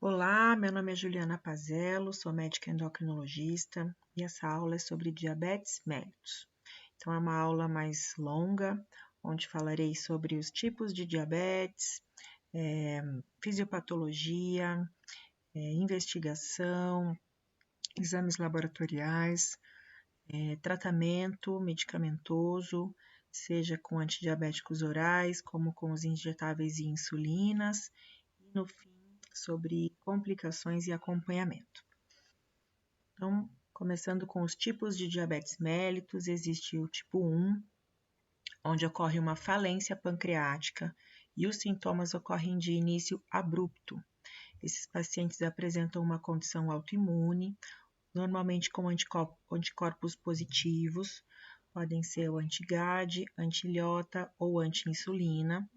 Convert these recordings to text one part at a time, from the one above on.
Olá, meu nome é Juliana Pazello, sou médica endocrinologista e essa aula é sobre diabetes mellitus. Então, é uma aula mais longa, onde falarei sobre os tipos de diabetes, fisiopatologia, investigação, exames laboratoriais, tratamento medicamentoso, seja com antidiabéticos orais, como com os injetáveis e insulinas, e no fim, sobre complicações e acompanhamento. Então, começando com os tipos de diabetes mellitus, existe o tipo 1, onde ocorre uma falência pancreática e os sintomas ocorrem de início abrupto. Esses pacientes apresentam uma condição autoimune, normalmente com anticorpos positivos, podem ser o anti-GAD, anti-ilhota ou anti-insulina,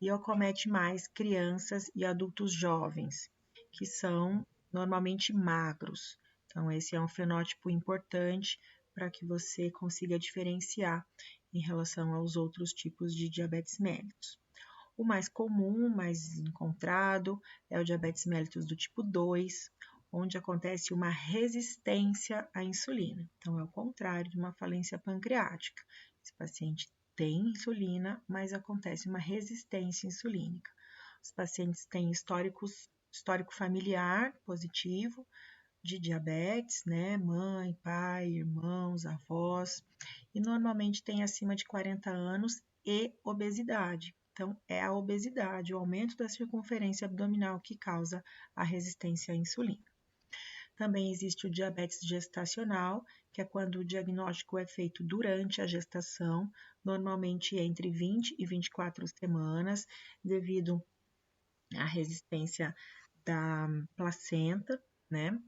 e acomete mais crianças e adultos jovens, que são normalmente magros. Então, esse é um fenótipo importante para que você consiga diferenciar em relação aos outros tipos de diabetes mellitus. O mais comum, mais encontrado, é o diabetes mellitus do tipo 2, onde acontece uma resistência à insulina. Então, é o contrário de uma falência pancreática. Esse paciente tem insulina, mas acontece uma resistência insulínica. Os pacientes têm histórico familiar positivo de diabetes, né? Mãe, pai, irmãos, avós, e normalmente tem acima de 40 anos e obesidade. Então, é a obesidade, o aumento da circunferência abdominal que causa a resistência à insulina. Também existe o diabetes gestacional, que é quando o diagnóstico é feito durante a gestação, normalmente entre 20 e 24 semanas, devido à resistência da placenta, né?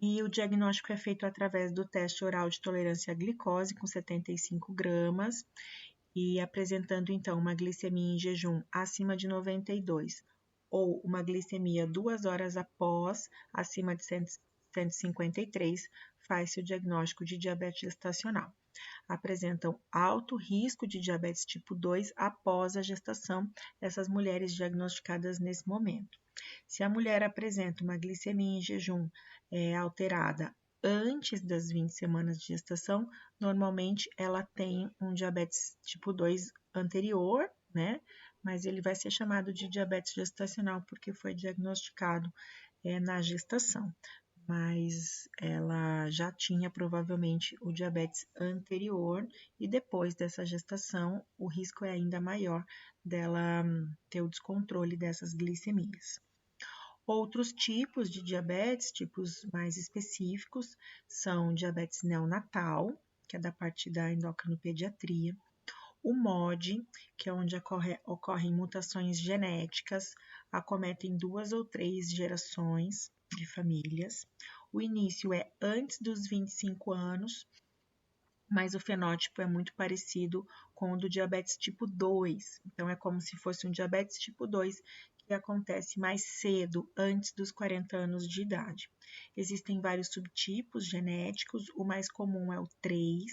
E o diagnóstico é feito através do teste oral de tolerância à glicose com 75 gramas e apresentando então uma glicemia em jejum acima de 92 ou uma glicemia 2 horas após acima de 153, faz-se o diagnóstico de diabetes gestacional. Apresentam alto risco de diabetes tipo 2 após a gestação, essas mulheres diagnosticadas nesse momento. Se a mulher apresenta uma glicemia em jejum alterada antes das 20 semanas de gestação, normalmente ela tem um diabetes tipo 2 anterior, né? Mas ele vai ser chamado de diabetes gestacional porque foi diagnosticado na gestação. Mas ela já tinha provavelmente o diabetes anterior e depois dessa gestação o risco é ainda maior dela ter o descontrole dessas glicemias. Outros tipos de diabetes, tipos mais específicos, são diabetes neonatal, que é da parte da endocrinopediatria, o MOD, que é onde ocorrem mutações genéticas, acometem 2 ou 3 gerações de famílias. O início é antes dos 25 anos, mas o fenótipo é muito parecido com o do diabetes tipo 2. Então, é como se fosse um diabetes tipo 2 que acontece mais cedo, antes dos 40 anos de idade. Existem vários subtipos genéticos, o mais comum é o 3,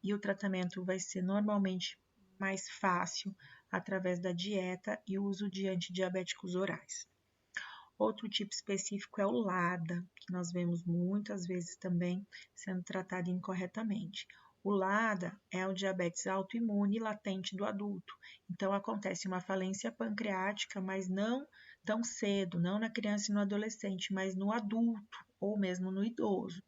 e o tratamento vai ser normalmente mais fácil através da dieta e o uso de antidiabéticos orais. Outro tipo específico é o LADA, que nós vemos muitas vezes também sendo tratado incorretamente. O LADA é o diabetes autoimune latente do adulto. Então, acontece uma falência pancreática, mas não tão cedo, não na criança e no adolescente, mas no adulto ou mesmo no idoso.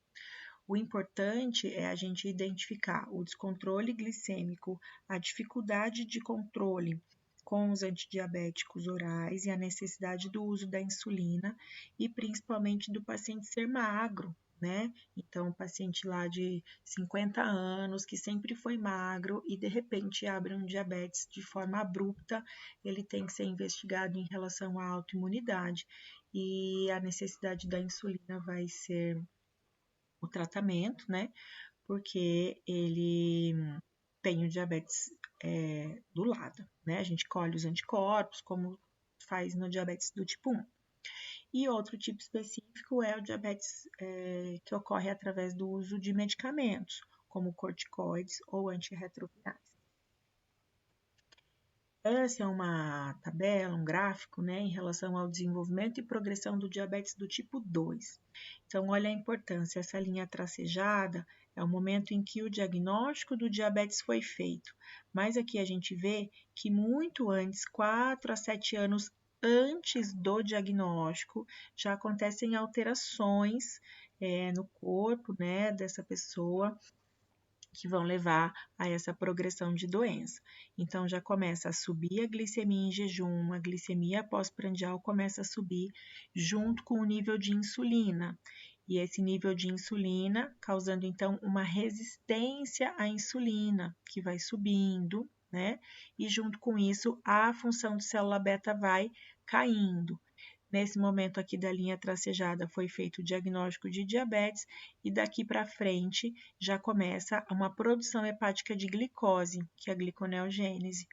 O importante é a gente identificar o descontrole glicêmico, a dificuldade de controle com os antidiabéticos orais e a necessidade do uso da insulina e principalmente do paciente ser magro, né? Então, o paciente lá de 50 anos, que sempre foi magro e de repente abre um diabetes de forma abrupta, ele tem que ser investigado em relação à autoimunidade e a necessidade da insulina vai ser o tratamento, né? Porque ele tem o diabetes do lado, né? A gente colhe os anticorpos, como faz no diabetes do tipo 1. E outro tipo específico é o diabetes que ocorre através do uso de medicamentos, como corticoides ou antirretrovirais. Essa é uma tabela, um gráfico, né, em relação ao desenvolvimento e progressão do diabetes do tipo 2. Então, olha a importância, essa linha tracejada é o momento em que o diagnóstico do diabetes foi feito. Mas aqui a gente vê que muito antes, 4 a 7 anos antes do diagnóstico, já acontecem alterações no corpo, né, dessa pessoa, que vão levar a essa progressão de doença. Então, já começa a subir a glicemia em jejum, a glicemia pós-prandial começa a subir junto com o nível de insulina. E esse nível de insulina causando, então, uma resistência à insulina, que vai subindo, né? E junto com isso, a função de célula beta vai caindo. Nesse momento aqui da linha tracejada foi feito o diagnóstico de diabetes e daqui para frente já começa uma produção hepática de glicose, que é a gliconeogênese.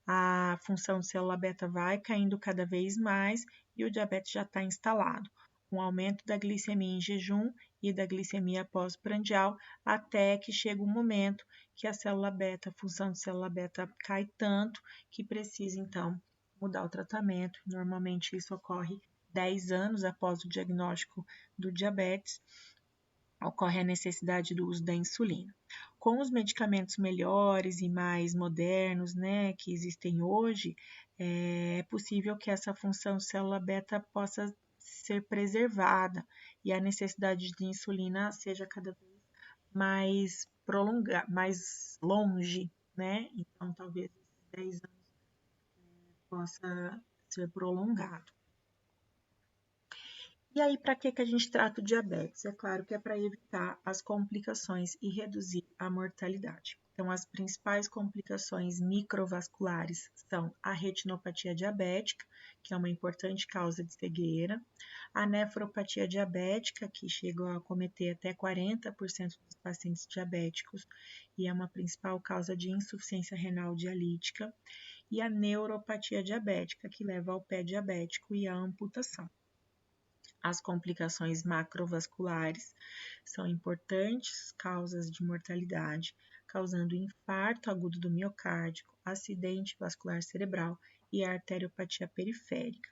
A função de célula beta vai caindo cada vez mais e o diabetes já está instalado, com aumento da glicemia em jejum e da glicemia pós-prandial, até que chega um momento que a célula beta, a função de célula beta cai tanto que precisa então mudar o tratamento. Normalmente isso ocorre 10 anos após o diagnóstico do diabetes, ocorre a necessidade do uso da insulina. Com os medicamentos melhores e mais modernos, né, que existem hoje, é possível que essa função célula beta possa ser preservada e a necessidade de insulina seja cada vez mais prolongada, mais longe, né? Então, talvez esses 10 anos possa ser prolongado. E aí, para que a gente trata o diabetes? É claro que é para evitar as complicações e reduzir a mortalidade. Então, as principais complicações microvasculares são a retinopatia diabética, que é uma importante causa de cegueira, a nefropatia diabética, que chega a acometer até 40% dos pacientes diabéticos e é uma principal causa de insuficiência renal dialítica, e a neuropatia diabética, que leva ao pé diabético e à amputação. As complicações macrovasculares são importantes causas de mortalidade, causando infarto agudo do miocárdio, acidente vascular cerebral e arteriopatia periférica.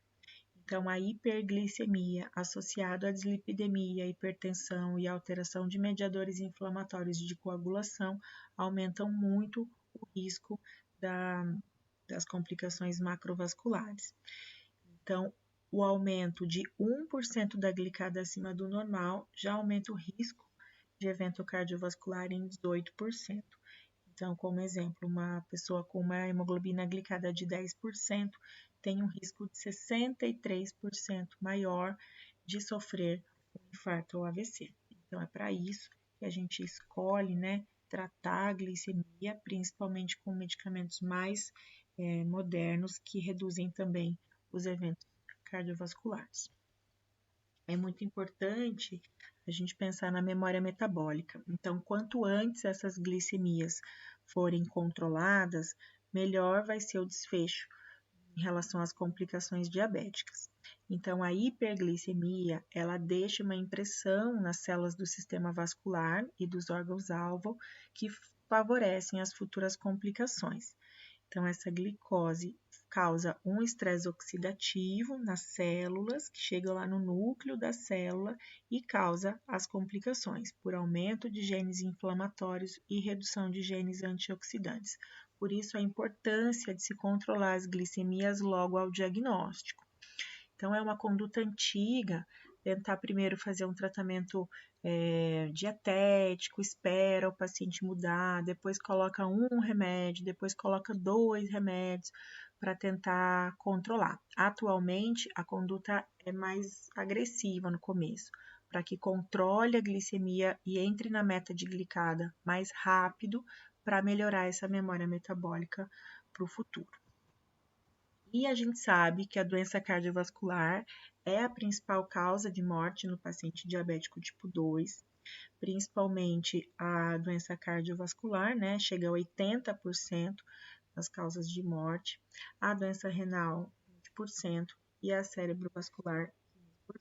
Então, a hiperglicemia associada à dislipidemia, hipertensão e alteração de mediadores inflamatórios de coagulação aumentam muito o risco das complicações macrovasculares. Então, o aumento de 1% da glicada acima do normal já aumenta o risco de evento cardiovascular em 18%. Então, como exemplo, uma pessoa com uma hemoglobina glicada de 10% tem um risco de 63% maior de sofrer um infarto ou AVC. Então, é para isso que a gente escolhe, né, tratar a glicemia, principalmente com medicamentos mais modernos que reduzem também os eventos cardiovasculares. É muito importante a gente pensar na memória metabólica. Então, quanto antes essas glicemias forem controladas, melhor vai ser o desfecho em relação às complicações diabéticas. Então, a hiperglicemia, ela deixa uma impressão nas células do sistema vascular e dos órgãos-alvo que favorecem as futuras complicações. Então, essa glicose causa um estresse oxidativo nas células, que chega lá no núcleo da célula e causa as complicações por aumento de genes inflamatórios e redução de genes antioxidantes. Por isso, a importância de se controlar as glicemias logo ao diagnóstico. Então, é uma conduta antiga tentar primeiro fazer um tratamento dietético, espera o paciente mudar, depois coloca um remédio, depois coloca 2 remédios para tentar controlar. Atualmente, a conduta é mais agressiva no começo, para que controle a glicemia e entre na meta de glicada mais rápido para melhorar essa memória metabólica para o futuro. E a gente sabe que a doença cardiovascular é a principal causa de morte no paciente diabético tipo 2, principalmente a doença cardiovascular, né? Chega a 80% das causas de morte, a doença renal, 20%, e a cerebrovascular, 15%.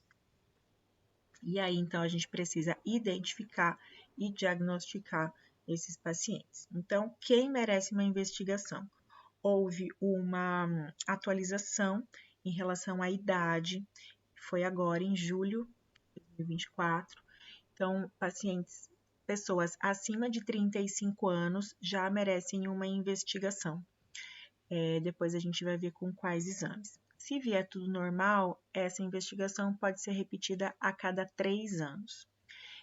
E aí, então, a gente precisa identificar e diagnosticar esses pacientes. Então, quem merece uma investigação? houve uma atualização em relação à idade, foi agora em julho de 2024. Então, pessoas acima de 35 anos já merecem uma investigação. Depois a gente vai ver com quais exames. Se vier tudo normal, essa investigação pode ser repetida a cada 3 anos.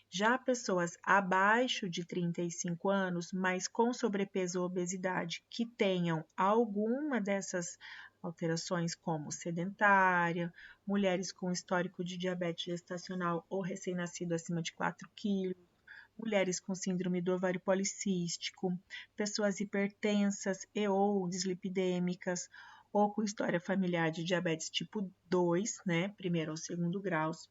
Já pessoas abaixo de 35 anos, mas com sobrepeso ou obesidade, que tenham alguma dessas alterações, como sedentária, mulheres com histórico de diabetes gestacional ou recém-nascido acima de 4 quilos, mulheres com síndrome do ovário policístico, pessoas hipertensas e ou dislipidêmicas, ou com história familiar de diabetes tipo 2, né, primeiro ou segundo graus,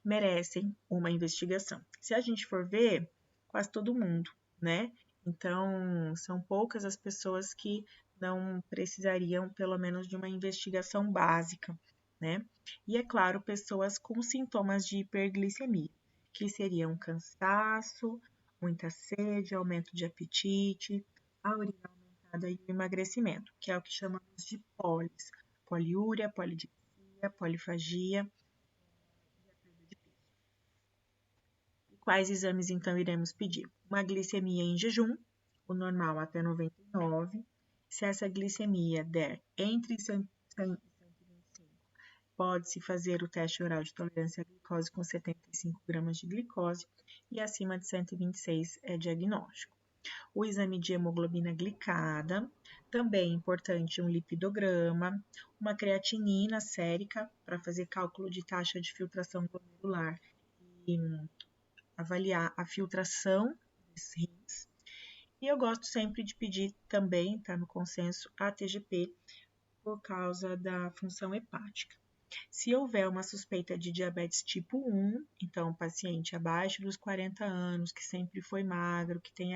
merecem uma investigação. Se a gente for ver, quase todo mundo, né? Então, são poucas as pessoas que não precisariam, pelo menos, de uma investigação básica, né? E, é claro, pessoas com sintomas de hiperglicemia, que seriam cansaço, muita sede, aumento de apetite, a urina aumentada e o emagrecimento, que é o que chamamos de polis, poliúria, polidipsia, polifagia. Quais exames então iremos pedir? Uma glicemia em jejum, o normal até 99. Se essa glicemia der entre 100 e 125, pode-se fazer o teste oral de tolerância à glicose com 75 gramas de glicose e acima de 126 é diagnóstico. O exame de hemoglobina glicada, também importante um lipidograma, uma creatinina sérica para fazer cálculo de taxa de filtração glomerular e avaliar a filtração dos rins. E eu gosto sempre de pedir também, tá no consenso, a TGP por causa da função hepática. Se houver uma suspeita de diabetes tipo 1, então paciente abaixo dos 40 anos, que sempre foi magro, que tem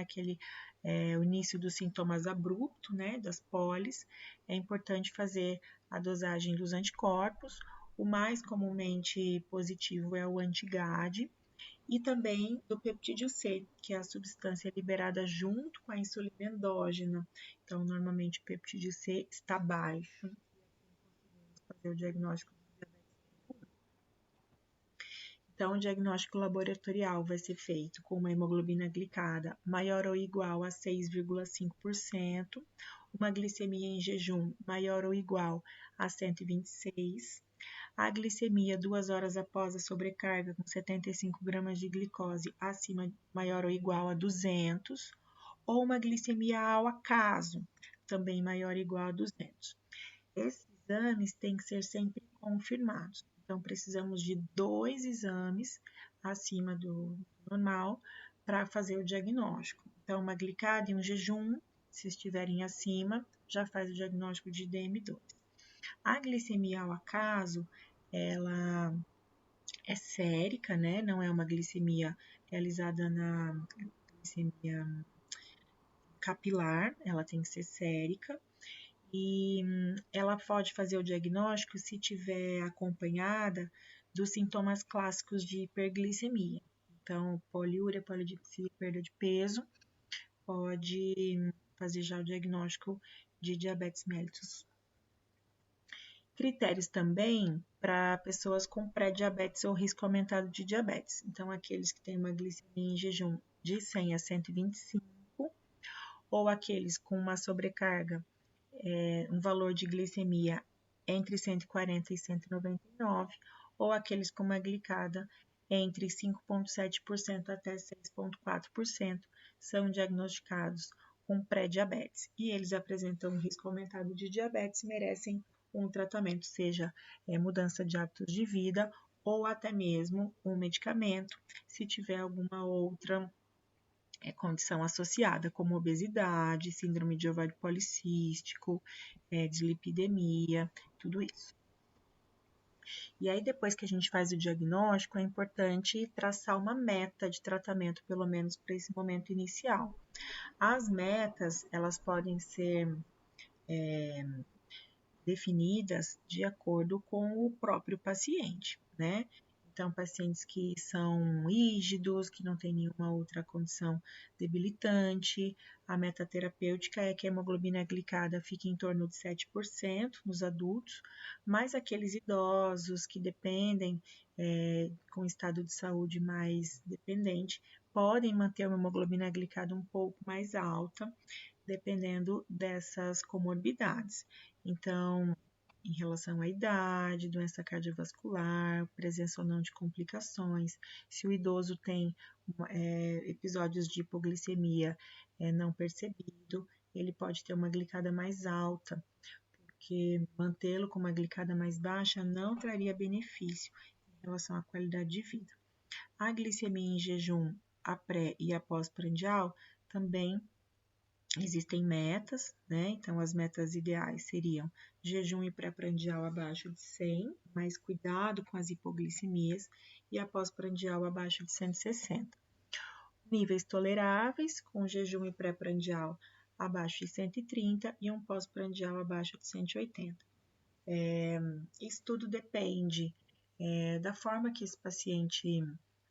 o início dos sintomas abrupto, né, das polis, é importante fazer a dosagem dos anticorpos. O mais comumente positivo é o anti-GAD, e também do peptídeo C, que é a substância liberada junto com a insulina endógena. Então, normalmente o peptídeo C está baixo, e assim conseguimos fazer o diagnóstico do diabetes. Então, o diagnóstico laboratorial vai ser feito com uma hemoglobina glicada maior ou igual a 6,5%, uma glicemia em jejum maior ou igual a 126, a glicemia 2 horas após a sobrecarga com 75 gramas de glicose acima maior ou igual a 200, ou uma glicemia ao acaso, também maior ou igual a 200. Esses exames têm que ser sempre confirmados. Então, precisamos de 2 exames acima do normal para fazer o diagnóstico. Então, uma glicada e um jejum, se estiverem acima, já faz o diagnóstico de DM2. A glicemia ao acaso, ela é sérica, né? Não é uma glicemia realizada na glicemia capilar, ela tem que ser sérica. E ela pode fazer o diagnóstico se tiver acompanhada dos sintomas clássicos de hiperglicemia. Então, poliúria, polidipsia, perda de peso, pode fazer já o diagnóstico de diabetes mellitus. Critérios também para pessoas com pré-diabetes ou risco aumentado de diabetes. Então, aqueles que têm uma glicemia em jejum de 100 a 125, ou aqueles com uma sobrecarga, um valor de glicemia entre 140 e 199, ou aqueles com uma glicada entre 5,7% até 6,4%, são diagnosticados com pré-diabetes. E eles apresentam um risco aumentado de diabetes, merecem um tratamento, seja mudança de hábitos de vida ou até mesmo um medicamento, se tiver alguma outra condição associada, como obesidade, síndrome de ovário policístico, dislipidemia, tudo isso. E aí, depois que a gente faz o diagnóstico, é importante traçar uma meta de tratamento, pelo menos para esse momento inicial. As metas, elas podem ser definidas de acordo com o próprio paciente, né? Então, pacientes que são rígidos, que não têm nenhuma outra condição debilitante. A meta terapêutica é que a hemoglobina glicada fique em torno de 7% nos adultos, mas aqueles idosos que dependem, com estado de saúde mais dependente, podem manter a hemoglobina glicada um pouco mais alta, dependendo dessas comorbidades. Então, em relação à idade, doença cardiovascular, presença ou não de complicações, se o idoso tem episódios de hipoglicemia não percebido, ele pode ter uma glicada mais alta, porque mantê-lo com uma glicada mais baixa não traria benefício em relação à qualidade de vida. A glicemia em jejum, a pré e a pós-prandial, também existem metas, né? Então, as metas ideais seriam jejum e pré-prandial abaixo de 100, mas cuidado com as hipoglicemias, e a pós-prandial abaixo de 160. Níveis toleráveis, com jejum e pré-prandial abaixo de 130 e um pós-prandial abaixo de 180. Isso tudo depende da forma que esse paciente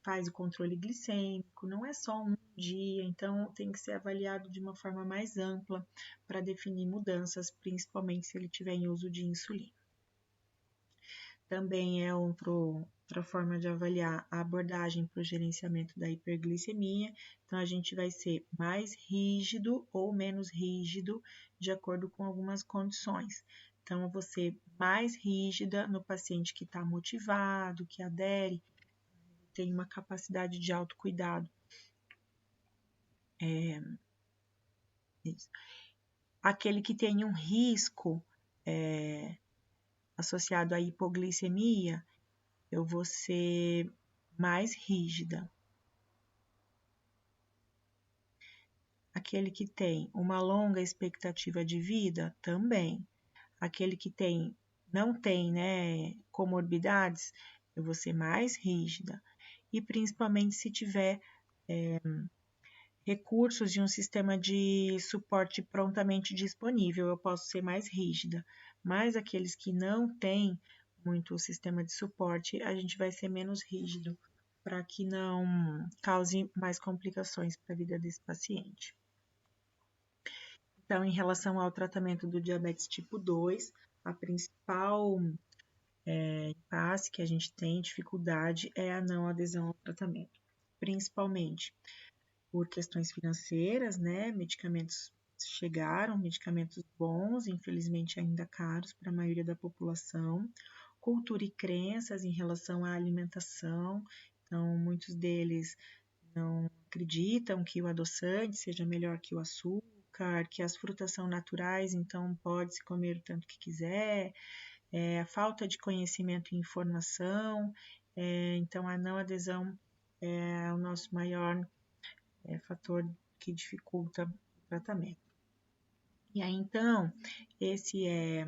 faz o controle glicêmico, não é só um dia, então tem que ser avaliado de uma forma mais ampla para definir mudanças, principalmente se ele tiver em uso de insulina. Também é outra forma de avaliar a abordagem para o gerenciamento da hiperglicemia, então a gente vai ser mais rígido ou menos rígido de acordo com algumas condições. Então, eu vou ser mais rígida no paciente que está motivado, que adere, tem uma capacidade de autocuidado. Isso. Aquele que tem um risco associado à hipoglicemia, eu vou ser mais rígida. Aquele que tem uma longa expectativa de vida, também. Aquele que não tem, né, comorbidades, eu vou ser mais rígida. E principalmente se tiver recursos de um sistema de suporte prontamente disponível, eu posso ser mais rígida. Mas aqueles que não têm muito sistema de suporte, a gente vai ser menos rígido, para que não cause mais complicações para a vida desse paciente. Então, em relação ao tratamento do diabetes tipo 2, a principal impasse que a gente tem, dificuldade, é a não adesão ao tratamento, principalmente por questões financeiras, né? Medicamentos chegaram, medicamentos bons, infelizmente ainda caros para a maioria da população, cultura e crenças em relação à alimentação, então muitos deles não acreditam que o adoçante seja melhor que o açúcar, que as frutas são naturais, então pode-se comer o tanto que quiser, a falta de conhecimento e informação, então a não adesão é o nosso maior fator que dificulta o tratamento. E aí, então, esse é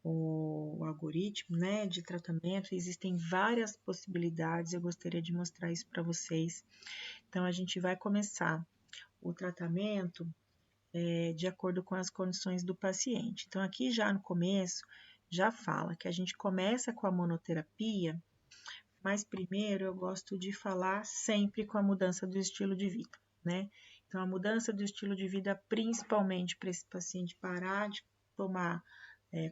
o algoritmo, né, de tratamento. Existem várias possibilidades, eu gostaria de mostrar isso para vocês. Então, a gente vai começar o tratamento de acordo com as condições do paciente. Então, aqui já no começo, já fala que a gente começa com a monoterapia, mas primeiro eu gosto de falar sempre com a mudança do estilo de vida, né? Então, a mudança do estilo de vida, principalmente para esse paciente parar de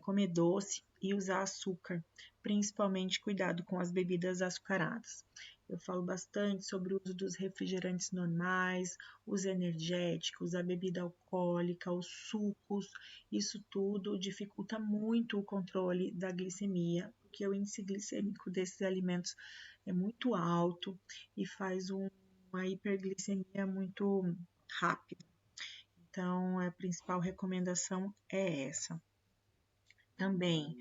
comer doce e usar açúcar, principalmente cuidado com as bebidas açucaradas. Eu falo bastante sobre o uso dos refrigerantes normais, os energéticos, a bebida alcoólica, os sucos. Isso tudo dificulta muito o controle da glicemia, porque o índice glicêmico desses alimentos é muito alto e faz uma hiperglicemia muito rápida. Então, a principal recomendação é essa. Também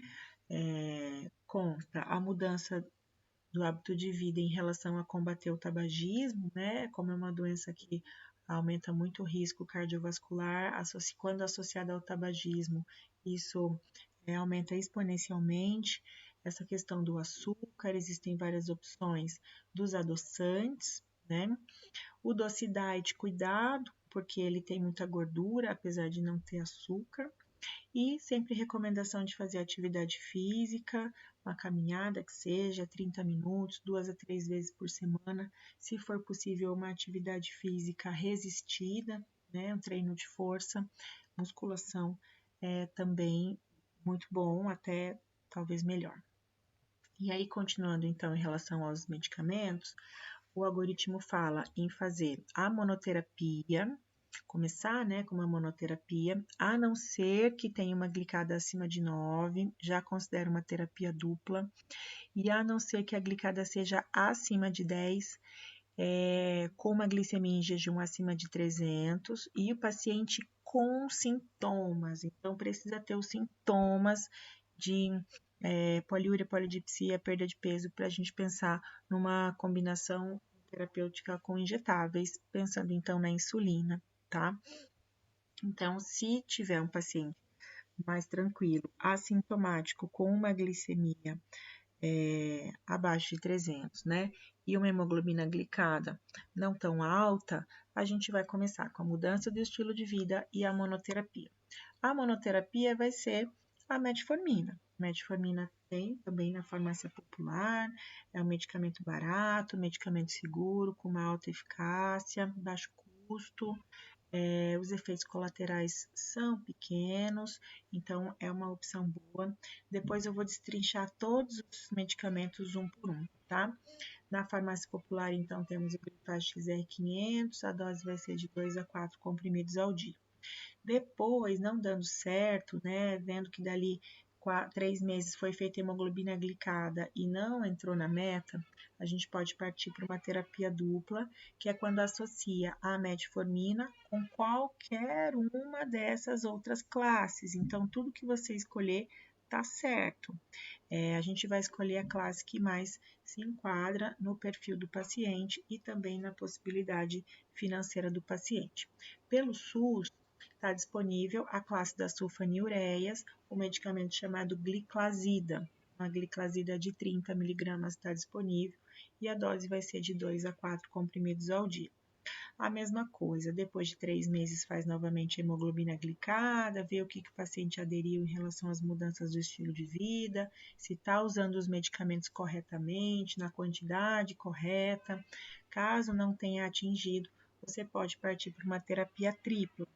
consta a mudança do hábito de vida em relação a combater o tabagismo, né? Como é uma doença que aumenta muito o risco cardiovascular, quando associada ao tabagismo, isso aumenta exponencialmente. Essa questão do açúcar, existem várias opções dos adoçantes, né? O doce diet, cuidado, porque ele tem muita gordura, apesar de não ter açúcar. E sempre recomendação de fazer atividade física, uma caminhada que seja 30 minutos, 2 a 3 vezes por semana, se for possível uma atividade física resistida, né, um treino de força, musculação é também muito bom, até talvez melhor. E aí, continuando então em relação aos medicamentos, o algoritmo fala em fazer a monoterapia, começar, né, com uma monoterapia, a não ser que tenha uma glicada acima de 9, já considera uma terapia dupla, e a não ser que a glicada seja acima de 10, com uma glicemia em jejum acima de 300, e o paciente com sintomas, então precisa ter os sintomas de poliúria, polidipsia, perda de peso, para a gente pensar numa combinação terapêutica com injetáveis, pensando então na insulina, tá? Então, se tiver um paciente mais tranquilo, assintomático, com uma glicemia abaixo de 300, né? E uma hemoglobina glicada não tão alta, a gente vai começar com a mudança do estilo de vida e a monoterapia. A monoterapia vai ser a metformina. Metformina tem também na farmácia popular, é um medicamento barato, medicamento seguro, com uma alta eficácia, baixo custo. Os efeitos colaterais são pequenos, então é uma opção boa. Depois eu vou destrinchar todos os medicamentos um por um, tá? Na farmácia popular, então, temos o Gripaz XR500, a dose vai ser de 2 a 4 comprimidos ao dia. Depois, não dando certo, né, vendo que dali 3 meses foi feita hemoglobina glicada e não entrou na meta, a gente pode partir para uma terapia dupla, que é quando associa a metformina com qualquer uma dessas outras classes. Então, tudo que você escolher tá certo. A gente vai escolher a classe que mais se enquadra no perfil do paciente e também na possibilidade financeira do paciente. Pelo SUS, está disponível a classe das sulfanilureias, o medicamento chamado gliclazida. Uma gliclazida de 30 mg está disponível e a dose vai ser de 2 a 4 comprimidos ao dia. A mesma coisa, depois de 3 meses faz novamente a hemoglobina glicada, vê o que o paciente aderiu em relação às mudanças do estilo de vida, se está usando os medicamentos corretamente, na quantidade correta. Caso não tenha atingido, você pode partir para uma terapia tripla,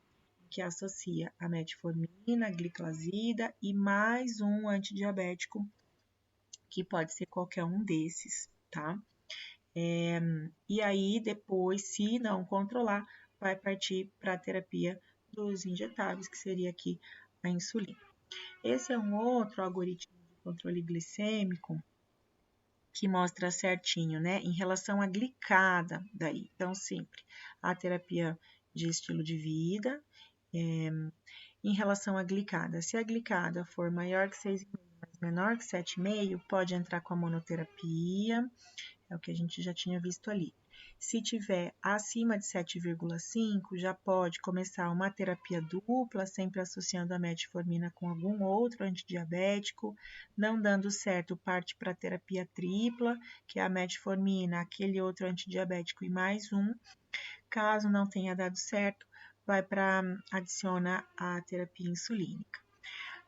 que associa a metformina, gliclazida e mais um antidiabético, que pode ser qualquer um desses, tá? E aí, depois, se não controlar, vai partir para a terapia dos injetáveis, que seria aqui a insulina. Esse é um outro algoritmo de controle glicêmico que mostra certinho, né, em relação à glicada daí. Então, sempre a terapia de estilo de vida, em relação à glicada. Se a glicada for maior que 6,5, mas menor que 7,5, pode entrar com a monoterapia, é o que a gente já tinha visto ali. Se tiver acima de 7,5, já pode começar uma terapia dupla, sempre associando a metformina com algum outro antidiabético. Não dando certo, parte para a terapia tripla, que é a metformina, aquele outro antidiabético e mais um. Caso não tenha dado certo, vai para adicionar a terapia insulínica.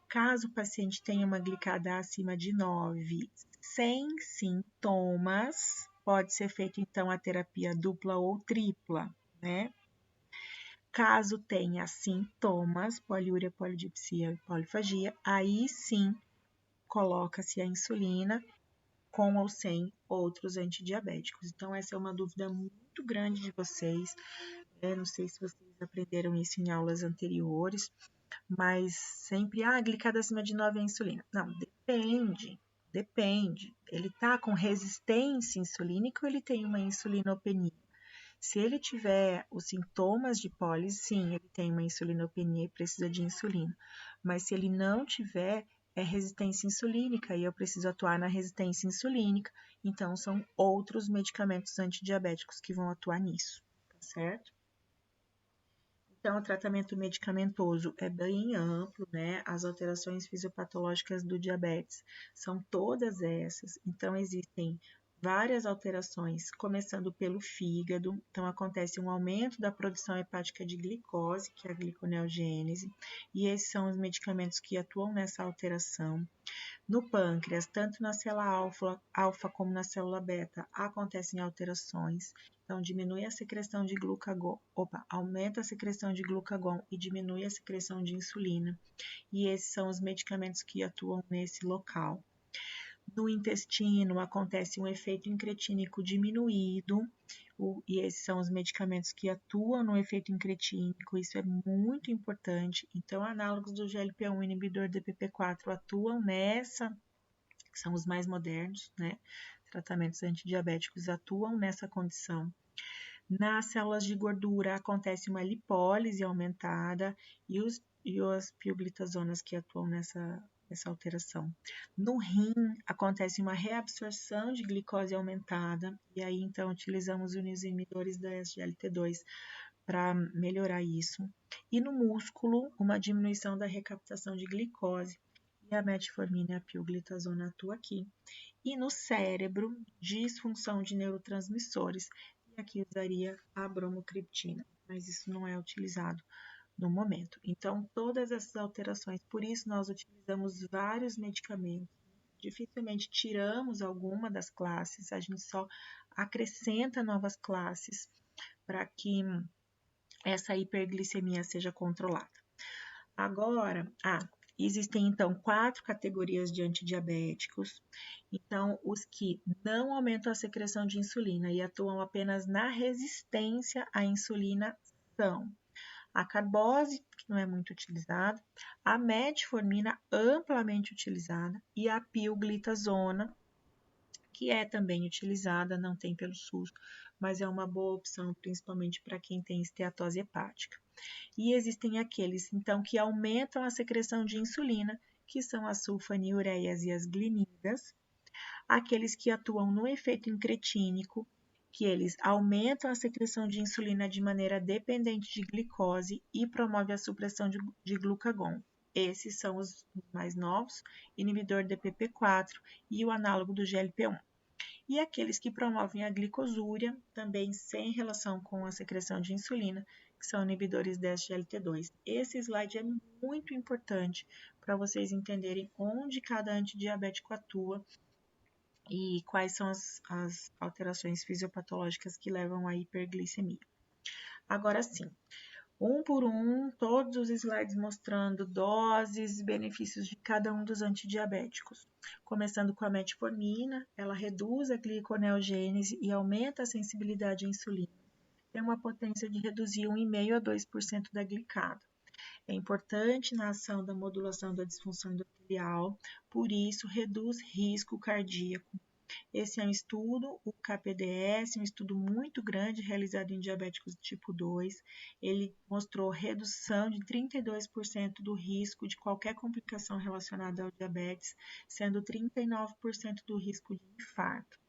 Caso o paciente tenha uma glicada acima de 9, sem sintomas, pode ser feita então a terapia dupla ou tripla, né? Caso tenha sintomas, poliúria, polidipsia e polifagia, aí sim coloca-se a insulina com ou sem outros antidiabéticos. Então, essa é uma dúvida muito grande de vocês. Não sei se vocês aprenderam isso em aulas anteriores, mas sempre, glicada acima de 9 é insulina. Não, depende. Ele está com resistência insulínica ou ele tem uma insulinopenia? Se ele tiver os sintomas de pólise, sim, ele tem uma insulinopenia e precisa de insulina. Mas se ele não tiver, é resistência insulínica e eu preciso atuar na resistência insulínica. Então, são outros medicamentos antidiabéticos que vão atuar nisso, tá certo? Então, o tratamento medicamentoso é bem amplo, né? As alterações fisiopatológicas do diabetes são todas essas. Então, existem várias alterações, começando pelo fígado. Então, acontece um aumento da produção hepática de glicose, que é a gliconeogênese, e esses são os medicamentos que atuam nessa alteração. No pâncreas, tanto na célula alfa como na célula beta, acontecem alterações. Então, diminui a secreção de glucagon, aumenta a secreção de glucagon e diminui a secreção de insulina. E esses são os medicamentos que atuam nesse local. No intestino, acontece um efeito incretínico diminuído, e esses são os medicamentos que atuam no efeito incretínico, isso é muito importante. Então, análogos do GLP-1 inibidor DPP-4 atuam nessa, que são os mais modernos, né? Tratamentos antidiabéticos atuam nessa condição. Nas células de gordura acontece uma lipólise aumentada e as pioglitazonas que atuam nessa alteração. No rim acontece uma reabsorção de glicose aumentada e aí então utilizamos os inibidores da SGLT2 para melhorar isso. E no músculo, uma diminuição da recaptação de glicose e a metformina e a pioglitazona atuam aqui. E no cérebro, disfunção de neurotransmissores, e aqui usaria a bromocriptina, mas isso não é utilizado no momento. Então, todas essas alterações, por isso nós utilizamos vários medicamentos, dificilmente tiramos alguma das classes, a gente só acrescenta novas classes para que essa hiperglicemia seja controlada. Agora, existem então 4 categorias de antidiabéticos. Então, os que não aumentam a secreção de insulina e atuam apenas na resistência à insulina são a carbose, que não é muito utilizada, a metformina, amplamente utilizada, e a pioglitazona, que é também utilizada, não tem pelo SUS, mas é uma boa opção, principalmente para quem tem esteatose hepática. E existem aqueles, então, que aumentam a secreção de insulina, que são as sulfonilureias e as glinidas, aqueles que atuam no efeito incretínico, que eles aumentam a secreção de insulina de maneira dependente de glicose e promovem a supressão de glucagon. Esses são os mais novos, inibidor DPP-4 e o análogo do GLP-1. E aqueles que promovem a glicosúria, também sem relação com a secreção de insulina, que são inibidores da SGLT2. Esse slide é muito importante para vocês entenderem onde cada antidiabético atua e quais são as alterações fisiopatológicas que levam à hiperglicemia. Agora sim, um por um, todos os slides mostrando doses e benefícios de cada um dos antidiabéticos. Começando com a metformina, ela reduz a gliconeogênese e aumenta a sensibilidade à insulina. Tem uma potência de reduzir 1,5% a 2% da glicada. É importante na ação da modulação da disfunção endotelial, por isso reduz risco cardíaco. Esse é um estudo, o KPDS, um estudo muito grande realizado em diabéticos tipo 2. Ele mostrou redução de 32% do risco de qualquer complicação relacionada ao diabetes, sendo 39% do risco de infarto.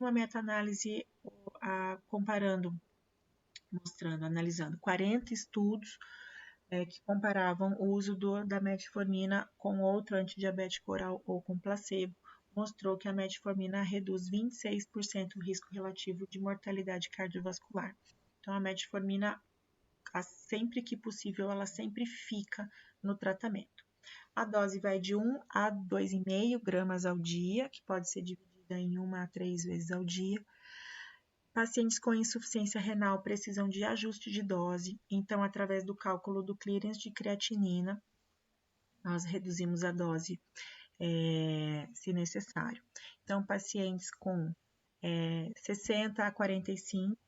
Uma meta-análise analisando 40 estudos que comparavam o uso da metformina com outro antidiabético oral ou com placebo, mostrou que a metformina reduz 26% o risco relativo de mortalidade cardiovascular. Então, a metformina, sempre que possível, ela sempre fica no tratamento. A dose vai de 1 a 2,5 gramas ao dia, que pode ser dividida em 1 a 3 vezes ao dia. Pacientes com insuficiência renal precisam de ajuste de dose, então, através do cálculo do clearance de creatinina, nós reduzimos a dose se necessário. Então, pacientes com 60 a 45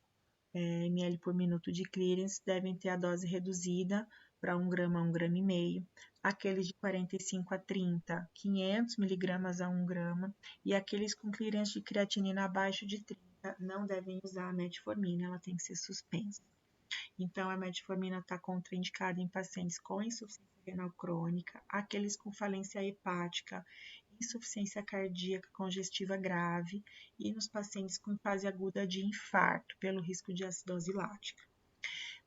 ml por minuto de clearance devem ter a dose reduzida para 1 grama a 1,5 grama. Aqueles de 45 a 30, 500 miligramas a 1 grama. E aqueles com clearance de creatinina abaixo de 30 não devem usar a metformina, ela tem que ser suspensa. Então, a metformina está contraindicada em pacientes com insuficiência renal crônica, aqueles com falência hepática, insuficiência cardíaca congestiva grave e nos pacientes com fase aguda de infarto, pelo risco de acidose lática.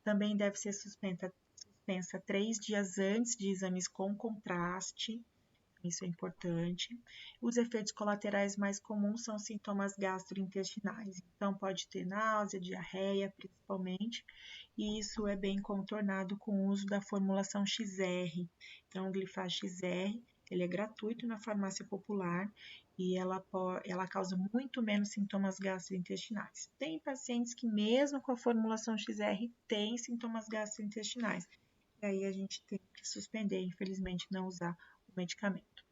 Também deve ser suspensa 3 dias antes de exames com contraste, isso é importante. Os efeitos colaterais mais comuns são sintomas gastrointestinais. Então, pode ter náusea, diarreia, principalmente, e isso é bem contornado com o uso da formulação XR. Então, o Glifaz XR, ele é gratuito na farmácia popular e ela causa muito menos sintomas gastrointestinais. Tem pacientes que, mesmo com a formulação XR, têm sintomas gastrointestinais. E aí a gente tem que suspender, infelizmente, não usar o medicamento.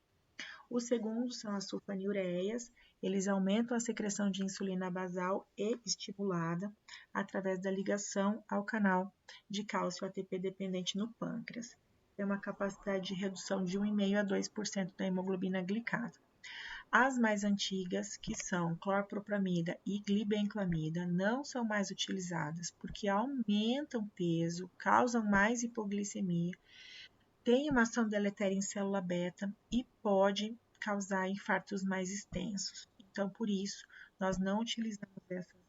O segundo são as sulfonilureias. Eles aumentam a secreção de insulina basal e estimulada através da ligação ao canal de cálcio ATP dependente no pâncreas. Tem uma capacidade de redução de 1,5% a 2% da hemoglobina glicada. As mais antigas, que são clorpropramida e glibenclamida, não são mais utilizadas porque aumentam peso, causam mais hipoglicemia, têm uma ação deletéria em célula beta e pode causar infartos mais extensos. Então, por isso, nós não utilizamos essas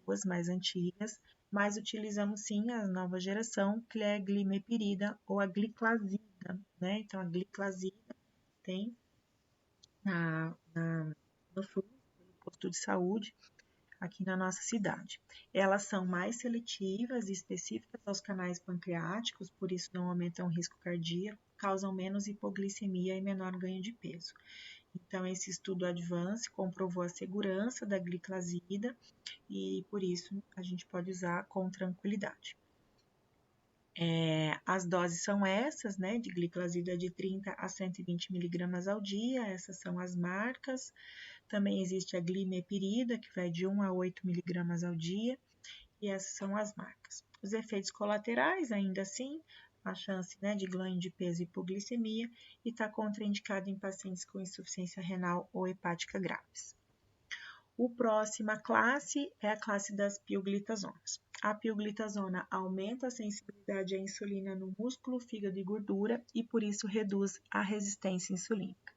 duas mais antigas, mas utilizamos sim a nova geração, que é a glimepirida ou a gliclazida, né? Então, a gliclazida tem no SUS, no posto de saúde, aqui na nossa cidade. Elas são mais seletivas e específicas aos canais pancreáticos, por isso não aumentam o risco cardíaco, causam menos hipoglicemia e menor ganho de peso. Então, esse estudo Advance comprovou a segurança da gliclazida e, por isso, a gente pode usar com tranquilidade. As doses são essas, né, de gliclazida de 30 a 120 miligramas ao dia, essas são as marcas. Também existe a glimepirida, que vai de 1 a 8 miligramas ao dia, e essas são as marcas. Os efeitos colaterais, ainda assim, a chance, né, de ganho de peso e hipoglicemia, e está contraindicado em pacientes com insuficiência renal ou hepática graves. A próxima classe é a classe das pioglitazonas. A pioglitazona aumenta a sensibilidade à insulina no músculo, fígado e gordura e por isso reduz a resistência insulínica.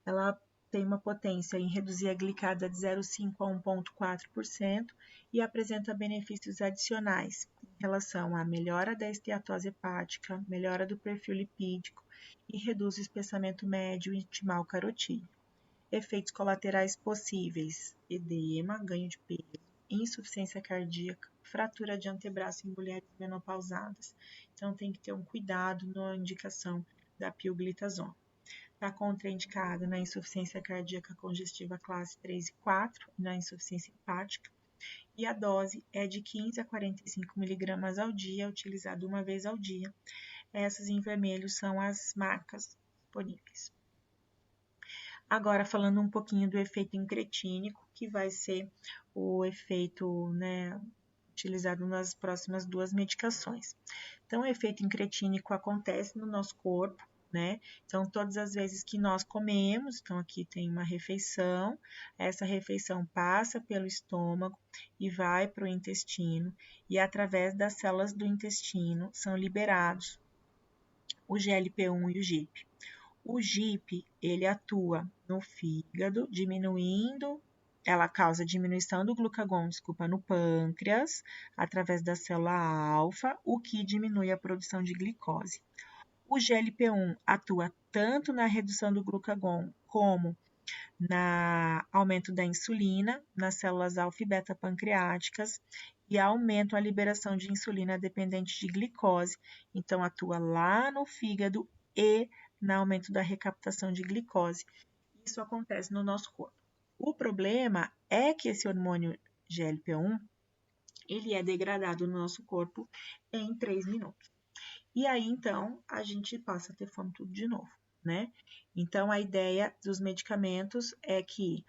Ela tem uma potência em reduzir a glicada de 0,5 a 1,4% e apresenta benefícios adicionais em relação à melhora da esteatose hepática, melhora do perfil lipídico e reduz o espessamento médio intimal carotídeo. Efeitos colaterais possíveis: edema, ganho de peso, insuficiência cardíaca, fratura de antebraço em mulheres menopausadas. Então, tem que ter um cuidado na indicação da pioglitazona. Está contraindicada na insuficiência cardíaca congestiva classe 3 e 4, na insuficiência hepática, e a dose é de 15 a 45 miligramas ao dia, utilizado uma vez ao dia. Essas em vermelho são as marcas disponíveis. Agora, falando um pouquinho do efeito incretínico, que vai ser o efeito, né, utilizado nas próximas duas medicações. Então, o efeito incretínico acontece no nosso corpo, né? Então, todas as vezes que nós comemos, então aqui tem uma refeição, essa refeição passa pelo estômago e vai para o intestino, e através das células do intestino são liberados o GLP-1 e o GIP. O GIP, ele atua no fígado, ela causa diminuição do glucagon, no pâncreas, através da célula alfa, o que diminui a produção de glicose. O GLP-1 atua tanto na redução do glucagon como no aumento da insulina nas células alfa e beta pancreáticas e aumenta a liberação de insulina dependente de glicose, então atua lá no fígado e no aumento da recaptação de glicose. Isso acontece no nosso corpo. O problema é que esse hormônio GLP-1, ele é degradado no nosso corpo em 3 minutos. E aí, então, a gente passa a ter fome tudo de novo, né? Então, a ideia dos medicamentos é que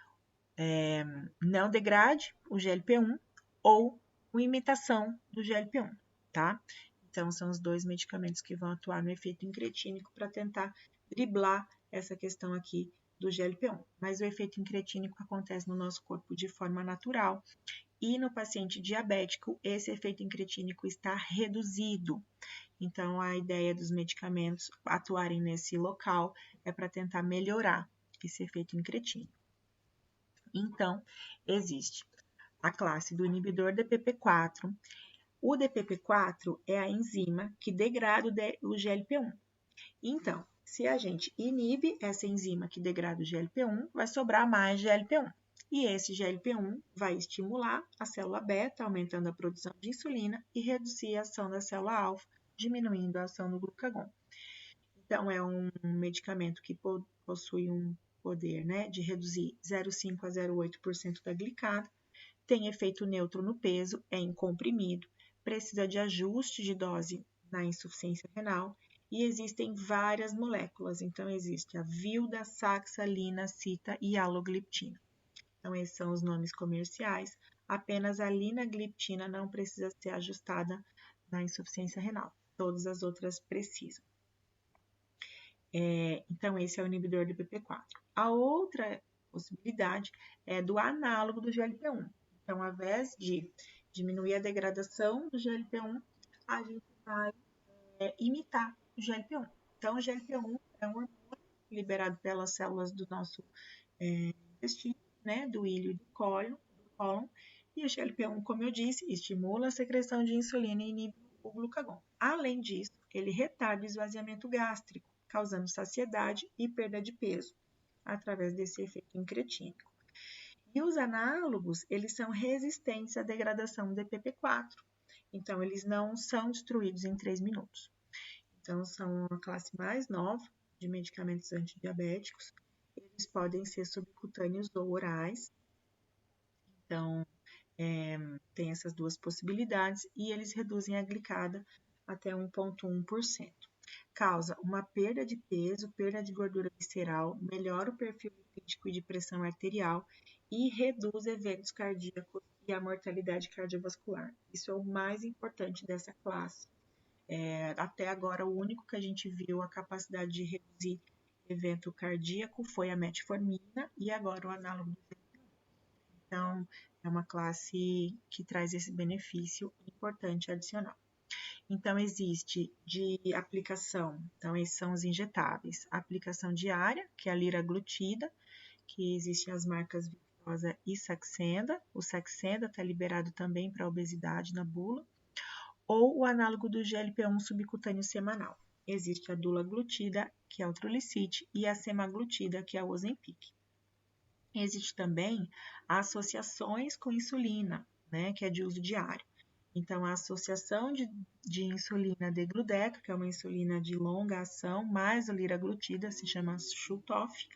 não degrade o GLP-1 ou uma imitação do GLP-1, tá? Então, são os dois medicamentos que vão atuar no efeito incretínico para tentar driblar essa questão aqui do GLP-1. Mas o efeito incretínico acontece no nosso corpo de forma natural e no paciente diabético, esse efeito incretínico está reduzido. Então, a ideia dos medicamentos atuarem nesse local é para tentar melhorar esse efeito incretínico. Então, existe a classe do inibidor DPP-4. O DPP-4 é a enzima que degrada o GLP-1. Então, Se a gente inibe essa enzima que degrada o GLP-1, vai sobrar mais GLP-1. E esse GLP-1 vai estimular a célula beta, aumentando a produção de insulina e reduzir a ação da célula alfa, diminuindo a ação do glucagon. Então, é um medicamento que possui um poder, né, de reduzir 0,5 a 0,8% da glicada, tem efeito neutro no peso, é incomprimido, precisa de ajuste de dose na insuficiência renal e existem várias moléculas. Então, existe a vilda, saxa, lina, cita e alogliptina. Então, esses são os nomes comerciais. Apenas a linagliptina não precisa ser ajustada na insuficiência renal. Todas as outras precisam. Então, esse é o inibidor do PP4. A outra possibilidade é do análogo do GLP-1. Então, ao invés de diminuir a degradação do GLP-1, a gente vai imitar o GLP-1. Então, o GLP-1 é um hormônio liberado pelas células do nosso intestino, né, do ilho e do cólon, e o GLP-1, como eu disse, estimula a secreção de insulina e inibe o glucagon. Além disso, ele retarda o esvaziamento gástrico, causando saciedade e perda de peso, através desse efeito incretínico. E os análogos, eles são resistentes à degradação do DPP4, então eles não são destruídos em 3 minutos. Então, são a classe mais nova de medicamentos antidiabéticos. Eles podem ser subcutâneos ou orais. Então, tem essas duas possibilidades e eles reduzem a glicada até 1,1%. Causa uma perda de peso, perda de gordura visceral, melhora o perfil lipídico e de pressão arterial e reduz eventos cardíacos e a mortalidade cardiovascular. Isso é o mais importante dessa classe. Até agora, o único que a gente viu a capacidade de reduzir evento cardíaco foi a metformina e agora o análogo do GLP-1. Então, é uma classe que traz esse benefício importante adicional. Então, existe de aplicação, então esses são os injetáveis, a aplicação diária, que é a liraglutida, que existem as marcas Victoza e Saxenda, o Saxenda está liberado também para obesidade na bula, ou o análogo do GLP-1 subcutâneo semanal. Existe a dulaglutida, que é o Trulicity, e a semaglutida, que é o Ozempic. Existe também associações com insulina, né, que é de uso diário. Então, a associação de insulina degludeca, que é uma insulina de longa ação, mais a liraglutida, se chama Schutoff,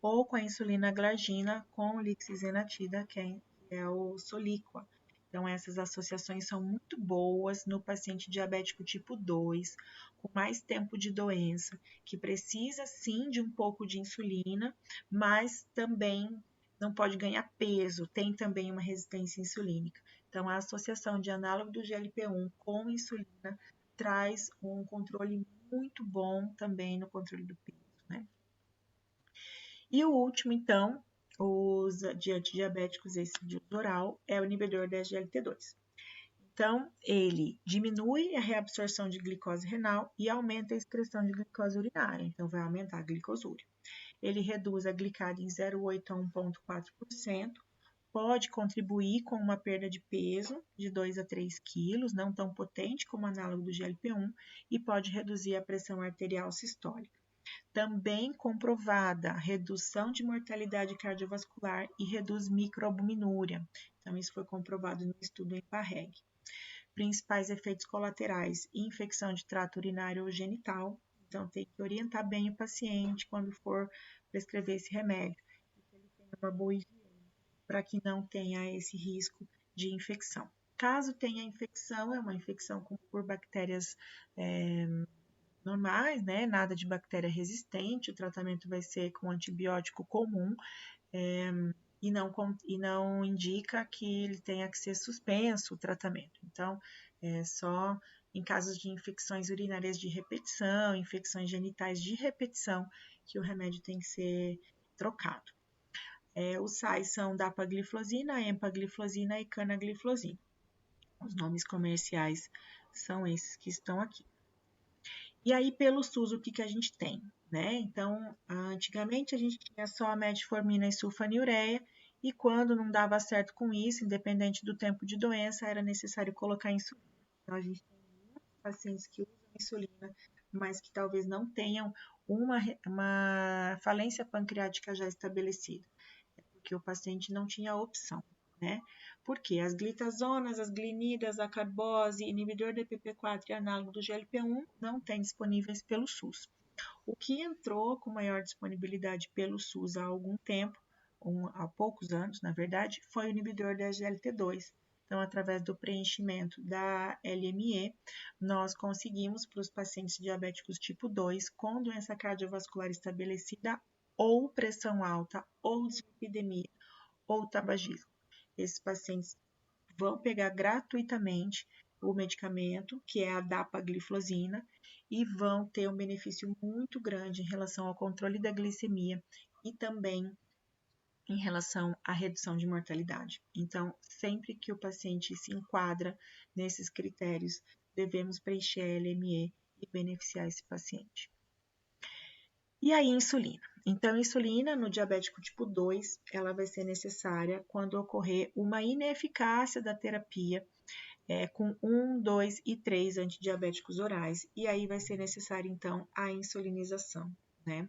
ou com a insulina glargina com lixisenatida, que é o Soliqua. Então, essas associações são muito boas no paciente diabético tipo 2, com mais tempo de doença, que precisa sim de um pouco de insulina, mas também não pode ganhar peso, tem também uma resistência insulínica. Então, a associação de análogo do GLP-1 com insulina traz um controle muito bom também no controle do peso, né? E o último, então, os antidiabéticos, esse de uso oral, é o inibidor da SGLT2. Então, ele diminui a reabsorção de glicose renal e aumenta a excreção de glicose urinária, então vai aumentar a glicosúria. Ele reduz a glicada em 0,8 a 1,4%, pode contribuir com uma perda de peso de 2 a 3 quilos, não tão potente como o análogo do GLP-1, e pode reduzir a pressão arterial sistólica. Também comprovada a redução de mortalidade cardiovascular e reduz microalbuminúria. Então, isso foi comprovado no estudo em PARREG. Principais efeitos colaterais: infecção de trato urinário ou genital. Então, tem que orientar bem o paciente quando for prescrever esse remédio, que ele tenha uma boa higiene, para que não tenha esse risco de infecção. Caso tenha infecção, é uma infecção por bactérias normais, né? Nada de bactéria resistente, o tratamento vai ser com antibiótico comum e não indica que ele tenha que ser suspenso o tratamento. Então, é só em casos de infecções urinárias de repetição, infecções genitais de repetição, que o remédio tem que ser trocado. Os sais são dapagliflozina, empagliflozina e canagliflozina. Os nomes comerciais são esses que estão aqui. E aí, pelo SUS, o que a gente tem? Né? Então, antigamente a gente tinha só a metformina e sulfanilureia, e quando não dava certo com isso, independente do tempo de doença, era necessário colocar insulina. Então, a gente tem muitos pacientes que usam insulina, mas que talvez não tenham uma falência pancreática já estabelecida, porque o paciente não tinha opção, né? Porque as glitazonas, as glinidas, a carbose, inibidor do DPP4 e análogo do GLP-1 não têm disponíveis pelo SUS. O que entrou com maior disponibilidade pelo SUS há algum tempo, há poucos anos, na verdade, foi o inibidor da SGLT2. Então, através do preenchimento da LME, nós conseguimos para os pacientes diabéticos tipo 2 com doença cardiovascular estabelecida ou pressão alta, ou dislipidemia, ou tabagismo. Esses pacientes vão pegar gratuitamente o medicamento, que é a dapagliflozina, e vão ter um benefício muito grande em relação ao controle da glicemia e também em relação à redução de mortalidade. Então, sempre que o paciente se enquadra nesses critérios, devemos preencher a LME e beneficiar esse paciente. E aí, insulina. Então, insulina no diabético tipo 2, ela vai ser necessária quando ocorrer uma ineficácia da terapia com 1, 2 e 3 antidiabéticos orais, e aí vai ser necessária, então, a insulinização, né?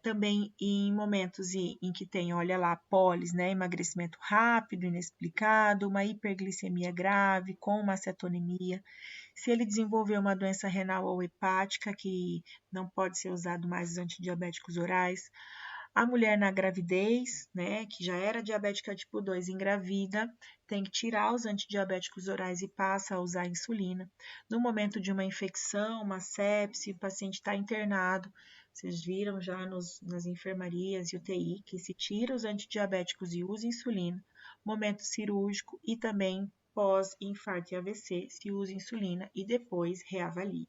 Também em momentos em que tem, olha lá, pólis, né? Emagrecimento rápido, inexplicado, uma hiperglicemia grave, com uma acetonemia. Se ele desenvolver uma doença renal ou hepática, que não pode ser usado mais os antidiabéticos orais. A mulher na gravidez, né, que já era diabética tipo 2 engravida, tem que tirar os antidiabéticos orais e passa a usar insulina. No momento de uma infecção, uma sepse, o paciente está internado, vocês viram já nas enfermarias e UTI que se tira os antidiabéticos e usa insulina. Momento cirúrgico e também pós-infarto e AVC, se usa insulina e depois reavalia.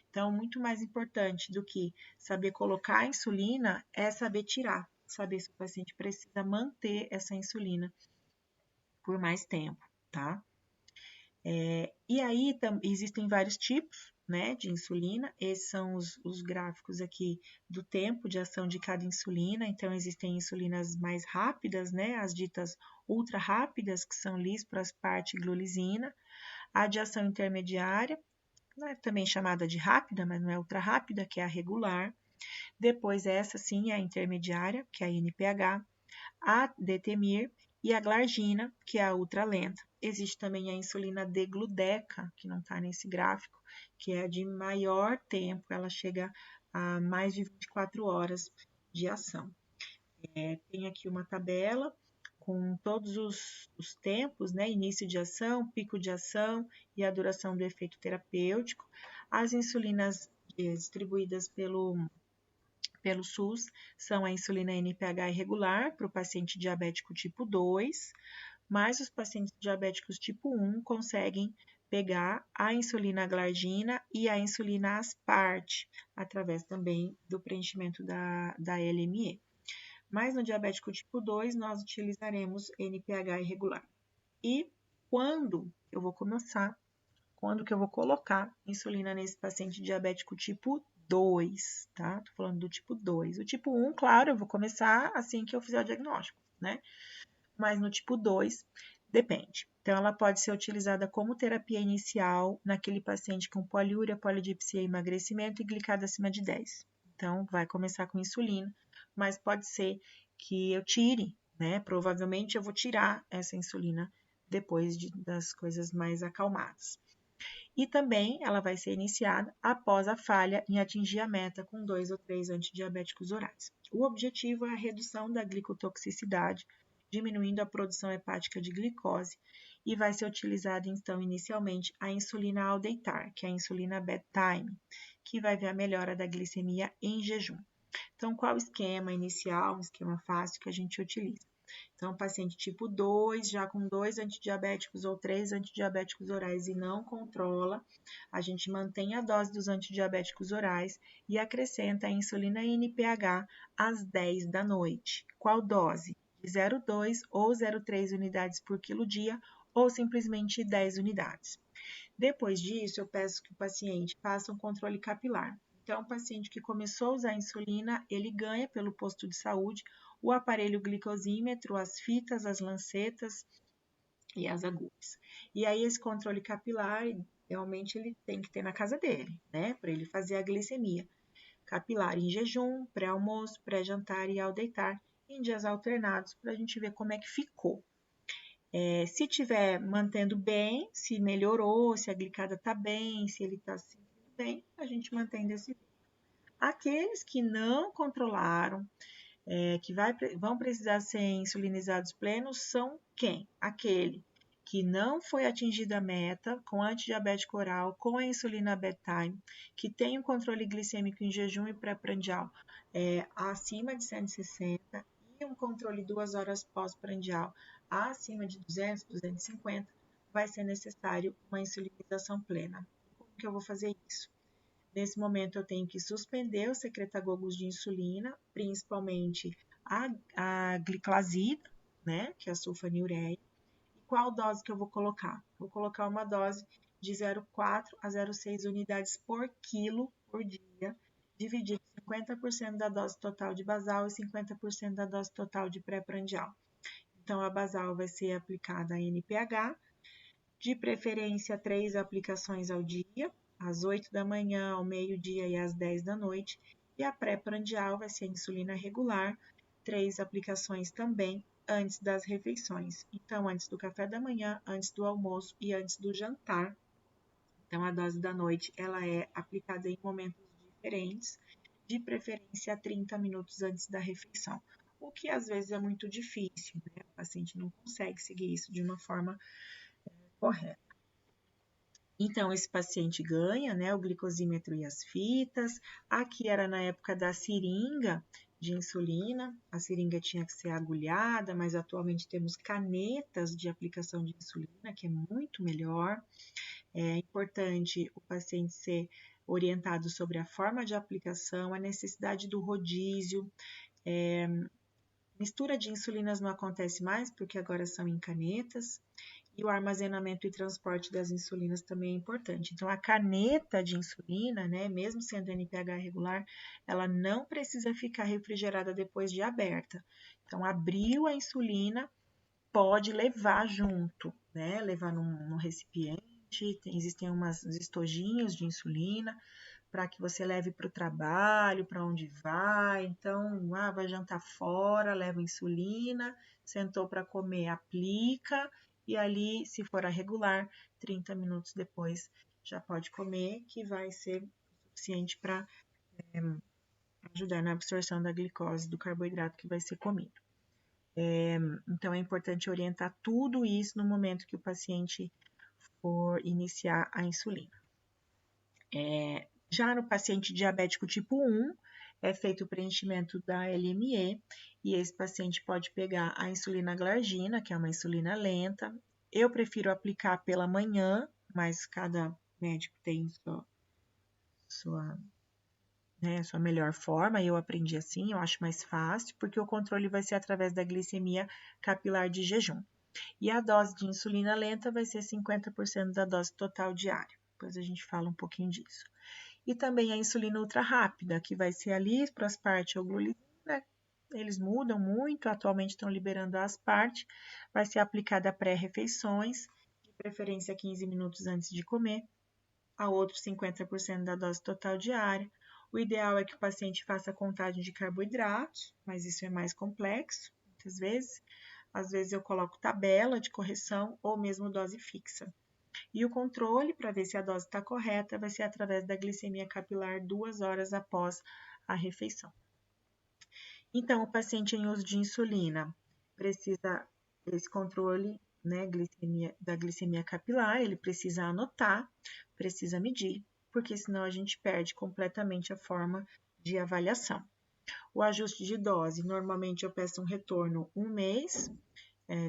Então, muito mais importante do que saber colocar a insulina é saber tirar, saber se o paciente precisa manter essa insulina por mais tempo, tá? E aí existem vários tipos, né, de insulina. Esses são os gráficos aqui do tempo de ação de cada insulina. Então, existem insulinas mais rápidas, né, as ditas ultra rápidas, que são lisproasparte e glulizina. A de ação intermediária, também chamada de rápida, mas não é ultra rápida, que é a regular. Depois essa sim é a intermediária, que é a NPH, a Detemir e a glargina, que é a ultralenta. Existe também a insulina degludeca, que não está nesse gráfico, que é a de maior tempo, ela chega a mais de 24 horas de ação. Tem aqui uma tabela com todos os tempos, né? Início de ação, pico de ação e a duração do efeito terapêutico. As insulinas distribuídas pelo SUS são a insulina NPH irregular para o paciente diabético tipo 2, mas os pacientes diabéticos tipo 1 conseguem pegar a insulina glargina e a insulina asparte, através também do preenchimento da LME. Mas no diabético tipo 2, nós utilizaremos NPH irregular. E quando eu vou começar, quando que eu vou colocar insulina nesse paciente diabético tipo 2, tá? Tô falando do tipo 2. O tipo 1, claro, eu vou começar assim que eu fizer o diagnóstico, né? Mas no tipo 2, depende. Então, ela pode ser utilizada como terapia inicial naquele paciente com poliúria, polidipsia, emagrecimento e glicada acima de 10. Então, vai começar com insulina, mas pode ser que eu tire, né? Provavelmente eu vou tirar essa insulina depois das coisas mais acalmadas. E também ela vai ser iniciada após a falha em atingir a meta com 2 ou 3 antidiabéticos orais. O objetivo é a redução da glicotoxicidade, diminuindo a produção hepática de glicose, e vai ser utilizada então inicialmente a insulina ao deitar, que é a insulina bedtime, que vai ver a melhora da glicemia em jejum. Então, qual o esquema inicial, um esquema fácil que a gente utiliza? Então, paciente tipo 2, já com 2 antidiabéticos ou 3 antidiabéticos orais e não controla, a gente mantém a dose dos antidiabéticos orais e acrescenta a insulina NPH às 10 da noite. Qual dose? De 0,2 ou 0,3 unidades por quilo dia ou simplesmente 10 unidades. Depois disso, eu peço que o paciente faça um controle capilar. Então, o paciente que começou a usar insulina, ele ganha pelo posto de saúde o aparelho glicosímetro, as fitas, as lancetas e as agulhas. E aí, esse controle capilar, realmente, ele tem que ter na casa dele, né? Para ele fazer a glicemia. capilar em jejum, pré-almoço, pré-jantar e ao deitar, em dias alternados, para a gente ver como é que ficou. Se estiver mantendo bem, se melhorou, se a glicada está bem, se ele está se sentindo bem, a gente mantém desse jeito. Aqueles que não controlaram, que vão precisar ser insulinizados plenos, são quem? Aquele que não foi atingida a meta com antidiabético oral, com a insulina bedtime, que tem um controle glicêmico em jejum e pré-prandial acima de 160 e um controle 2 horas pós-prandial acima de 200, 250, vai ser necessário uma insulinização plena. Como que eu vou fazer isso? Nesse momento, eu tenho que suspender os secretagogos de insulina, principalmente a gliclazida, né, que é a sulfanilureia. E qual dose que eu vou colocar? Vou colocar uma dose de 0,4 a 0,6 unidades por quilo por dia, dividido 50% da dose total de basal e 50% da dose total de pré-prandial. Então, a basal vai ser aplicada a NPH, de preferência 3 aplicações ao dia, às 8 da manhã, ao meio-dia e às 10 da noite. E a pré-prandial vai ser a insulina regular, 3 aplicações também antes das refeições. Então, antes do café da manhã, antes do almoço e antes do jantar. Então, a dose da noite, ela é aplicada em momentos diferentes, de preferência 30 minutos antes da refeição. O que às vezes é muito difícil, né? O paciente não consegue seguir isso de uma forma correta. Então, esse paciente ganha, né, o glicosímetro e as fitas. Aqui era na época da seringa de insulina, a seringa tinha que ser agulhada, mas atualmente temos canetas de aplicação de insulina, que é muito melhor. É importante o paciente ser orientado sobre a forma de aplicação, a necessidade do rodízio. Mistura de insulinas não acontece mais, porque agora são em canetas. E o armazenamento e transporte das insulinas também é importante. Então, a caneta de insulina, né, mesmo sendo NPH regular, ela não precisa ficar refrigerada depois de aberta. Então, abriu a insulina, pode levar junto, né, levar num recipiente. Existem uns estojinhos de insulina para que você leve para o trabalho, para onde vai. Então, vai jantar fora, leva insulina, sentou para comer, aplica. E ali, se for a regular, 30 minutos depois já pode comer, que vai ser suficiente para ajudar na absorção da glicose do carboidrato que vai ser comido. Então, é importante orientar tudo isso no momento que o paciente for iniciar a insulina. Já no paciente diabético tipo 1, é feito o preenchimento da LME e esse paciente pode pegar a insulina glargina, que é uma insulina lenta. Eu prefiro aplicar pela manhã, mas cada médico tem sua melhor forma. Eu aprendi assim, eu acho mais fácil, porque o controle vai ser através da glicemia capilar de jejum. E a dose de insulina lenta vai ser 50% da dose total diária. Depois a gente fala um pouquinho disso. E também a insulina ultra rápida, que vai ser a lispro-asparte ou glulisina. Eles mudam muito, atualmente estão liberando a asparte. Vai ser aplicada pré-refeições, de preferência 15 minutos antes de comer. A outros 50% da dose total diária. O ideal é que o paciente faça a contagem de carboidratos, mas isso é mais complexo, muitas vezes. Às vezes eu coloco tabela de correção ou mesmo dose fixa. E o controle, para ver se a dose está correta, vai ser através da glicemia capilar 2 horas após a refeição. Então, o paciente em uso de insulina precisa esse controle, né, da glicemia capilar, ele precisa anotar, precisa medir, porque senão a gente perde completamente a forma de avaliação. O ajuste de dose, normalmente eu peço um retorno 1 mês,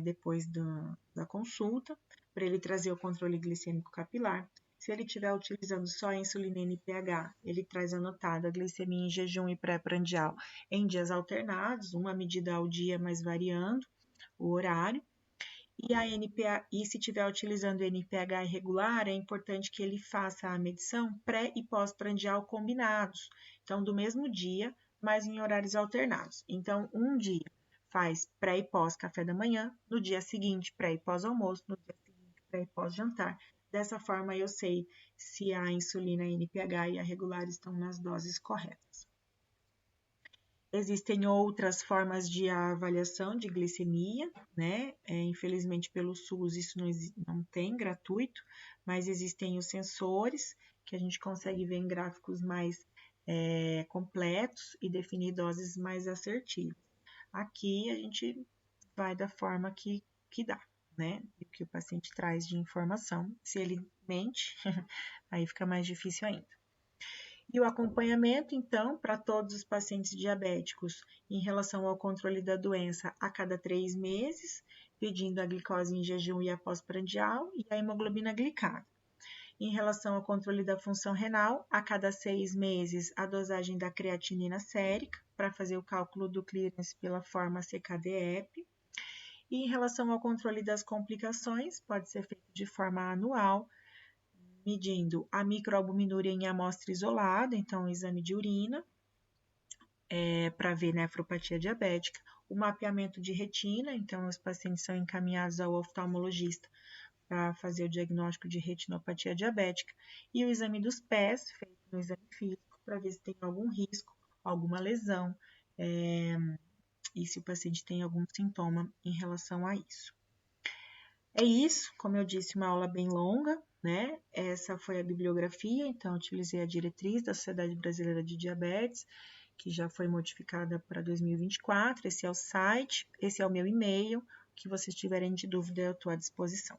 depois da consulta, para ele trazer o controle glicêmico capilar. Se ele estiver utilizando só a insulina NPH, ele traz anotada a glicemia em jejum e pré-prandial em dias alternados, uma medida ao dia, mas variando o horário. E se estiver utilizando NPH irregular, é importante que ele faça a medição pré e pós-prandial combinados. Então, do mesmo dia, mas em horários alternados. Então, um dia faz pré e pós café da manhã, no dia seguinte pré e pós almoço, no dia seguinte pré e pós jantar. Dessa forma eu sei se a insulina NPH e a regular estão nas doses corretas. Existem outras formas de avaliação de glicemia, né? Infelizmente, pelo SUS, isso não tem gratuito, mas existem os sensores, que a gente consegue ver em gráficos mais completos e definir doses mais assertivas. Aqui, a gente vai da forma que dá, né? E o que o paciente traz de informação. Se ele mente, aí fica mais difícil ainda. E o acompanhamento, então, para todos os pacientes diabéticos em relação ao controle da doença a cada 3 meses, pedindo a glicose em jejum e a pós-prandial e a hemoglobina glicada. Em relação ao controle da função renal, a cada 6 meses, a dosagem da creatinina sérica, para fazer o cálculo do clearance pela forma CKD-EPI. E em relação ao controle das complicações, pode ser feito de forma anual, medindo a microalbuminúria em amostra isolada, então o exame de urina, para ver nefropatia diabética, o mapeamento de retina, então os pacientes são encaminhados ao oftalmologista para fazer o diagnóstico de retinopatia diabética, e o exame dos pés, feito no exame físico, para ver se tem algum risco, alguma lesão, e se o paciente tem algum sintoma em relação a isso. É isso, como eu disse, uma aula bem longa, né? Essa foi a bibliografia, então utilizei a diretriz da Sociedade Brasileira de Diabetes, que já foi modificada para 2024. Esse é o site, esse é o meu e-mail. O que vocês tiverem de dúvida, eu estou à disposição.